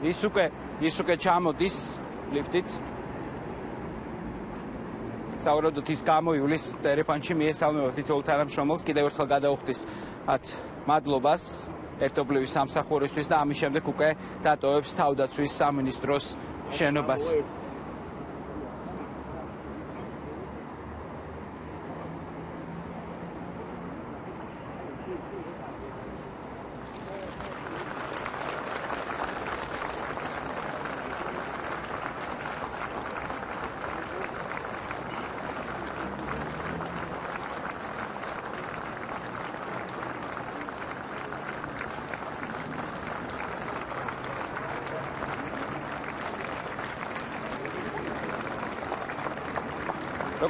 ის უკვე ჩამოდის ლიფტით. საუბრობთ ის გამოივლის ტელეფონში მიესალმება თითოეულ თანამშრომელს კიდევ ერთხელ გადაუხდის მადლობას ერთობლივი სამსახურისთვის და ამის შემდეგ უკვე დატოვებს თავდაცვის სამინისტროს შენობას.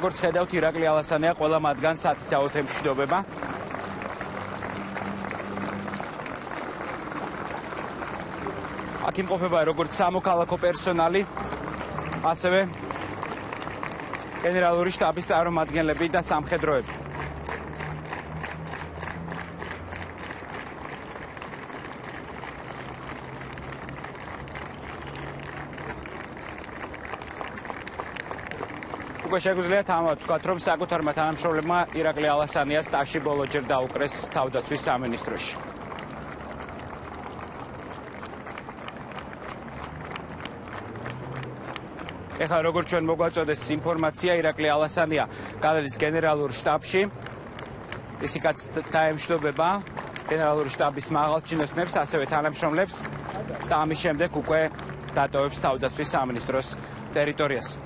როგორც ხედავთ, ირაკლი ალასანია ყველა მათგანს სათითაოდ ემშვიდობება. აქ იმყოფება როგორც სამოქალაქო პერსონალი, ასევე გენერალური შტაბის წარმომადგენლები და სამხედროები. უკვე შეგვიძლია ვთქვათ, რომ საკუთარმა თანამშრომლებმა ირაკლი ალასანიას ტაში ბოლოჯერ დაუკრეს თავდაცვის სამინისტროში. ეხლა როგორც ჩვენ მოგვაწოდეს ინფორმაცია, ირაკლი ალასანია გადადის გენერალურ შტაბში. ისიც დაემშვიდობება გენერალური შტაბის მაღალჩინოსნებს, ასევე თანამშრომლებს და ამის შემდეგ უკვე დატოვებს თავდაცვის სამინისტროს ტერიტორიას.